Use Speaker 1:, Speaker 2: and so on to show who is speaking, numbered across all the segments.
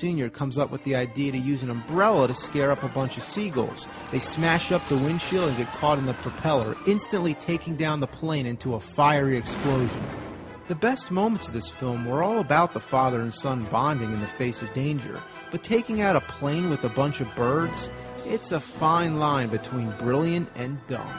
Speaker 1: Sr. comes up with the idea to use an umbrella to scare up a bunch of seagulls. They smash up the windshield and get caught in the propeller, instantly taking down the plane into a fiery explosion. The best moments of this film were all about the father and son bonding in the face of danger, but taking out a plane with a bunch of birds, it's a fine line between brilliant and dumb.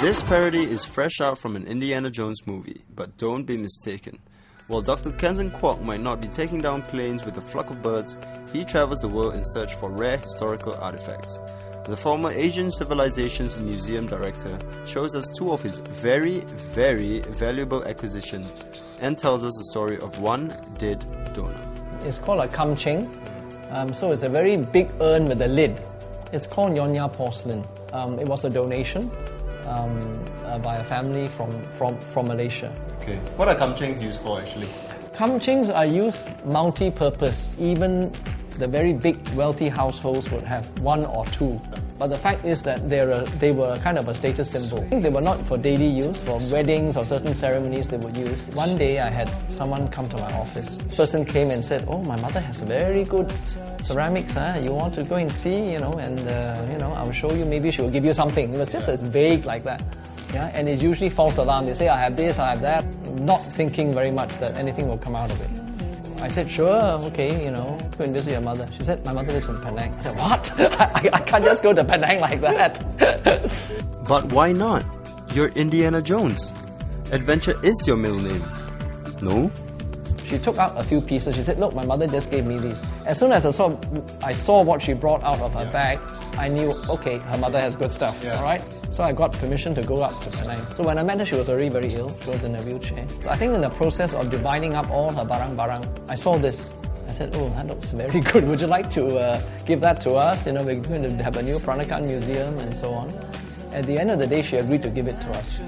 Speaker 2: This parody is fresh out from an Indiana Jones movie, but don't be mistaken. While Dr. Kenson Kwok might not be taking down planes with a flock of birds, he travels the world in search for rare historical artifacts. The former Asian Civilization's museum director shows us two of his very, very valuable acquisitions and tells us the story of one dead donor.
Speaker 3: It's called a kamcheng. So it's a very big urn with a lid. It's called Nyonya porcelain. It was a donation by a family from Malaysia.
Speaker 2: Okay. What are kamchengs used for actually?
Speaker 3: Kamchengs are used multi-purpose. Even the very big wealthy households would have one or two. But the fact is that they were kind of a status symbol. I think they were not for daily use, for weddings or certain ceremonies they would use. One day I had someone come to my office. The person came and said, "Oh, my mother has very good ceramics. You want to go and see, and I'll show you, maybe she will give you something." It was just as vague like that. Yeah, and it's usually false alarm. They say, "I have this, I have that," not thinking very much that anything will come out of it. I said, "Sure, okay, go and visit your mother." She said, "My mother lives in Penang." I said, "What? I can't just go to Penang like that."
Speaker 2: But why not? You're Indiana Jones. Adventure is your middle name. No?
Speaker 3: She took out a few pieces. She said, "Look, my mother just gave me these." As soon as I saw what she brought out of her bag, I knew, okay, her mother has good stuff, all right? So I got permission to go up to Penang. So when I met her, she was already very ill. She was in a wheelchair. So I think in the process of dividing up all her barang-barang, I saw this. I said, "Oh, that looks very good. Would you like to give that to us? We're going to have a new Peranakan museum and so on." At the end of the day, she agreed to give it to us.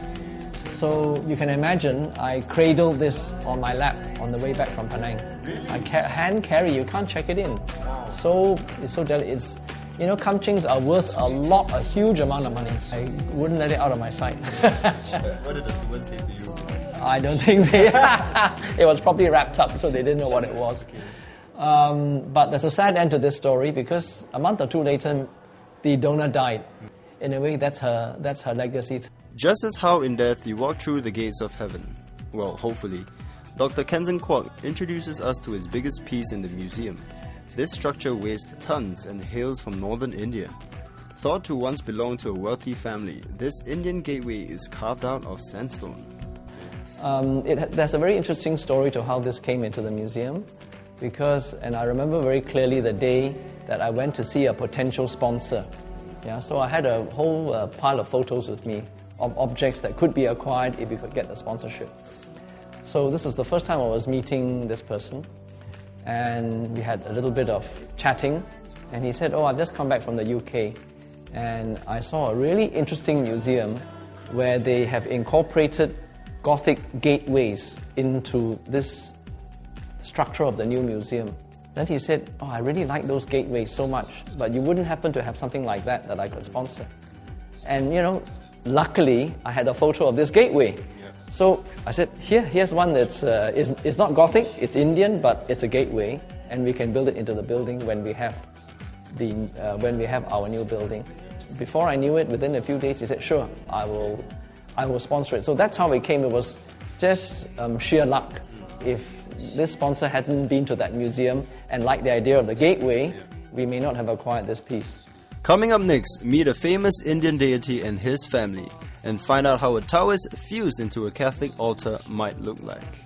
Speaker 3: So you can imagine, I cradled this on my lap on the way back from Penang. I hand carry, you can't check it in. So it's so delicate. Kamchengs are worth a huge amount of money. I wouldn't let it out of my sight.
Speaker 2: What did the stewards say to you?
Speaker 3: I don't think they... It was probably wrapped up, so they didn't know what it was. But there's a sad end to this story, because a month or two later, the donor died. In a way, that's her legacy.
Speaker 2: Just as how in death you walk through the gates of heaven, well, hopefully, Dr. Kenson Kwok introduces us to his biggest piece in the museum. This structure weighs tons and hails from northern India. Thought to once belong to a wealthy family, this Indian gateway is carved out of sandstone.
Speaker 3: There's a very interesting story to how this came into the museum, and I remember very clearly the day that I went to see a potential sponsor. Yeah, so I had a whole pile of photos with me of objects that could be acquired if we could get the sponsorship. So this is the first time I was meeting this person, and we had a little bit of chatting, and he said, "Oh, I've just come back from the UK, and I saw a really interesting museum where they have incorporated Gothic gateways into this structure of the new museum." Then he said, "Oh, I really like those gateways so much, but you wouldn't happen to have something like that I could sponsor." And luckily, I had a photo of this gateway. So I said, here's one that's it's not Gothic, it's Indian, but it's a gateway, and we can build it into the building when we have our new building. Before I knew it, within a few days, he said, "Sure, I will sponsor it." So that's how it came. It was just sheer luck. If this sponsor hadn't been to that museum and liked the idea of the gateway, we may not have acquired this piece.
Speaker 2: Coming up next, meet a famous Indian deity and his family, and find out how a Taoist fused into a Catholic altar might look like.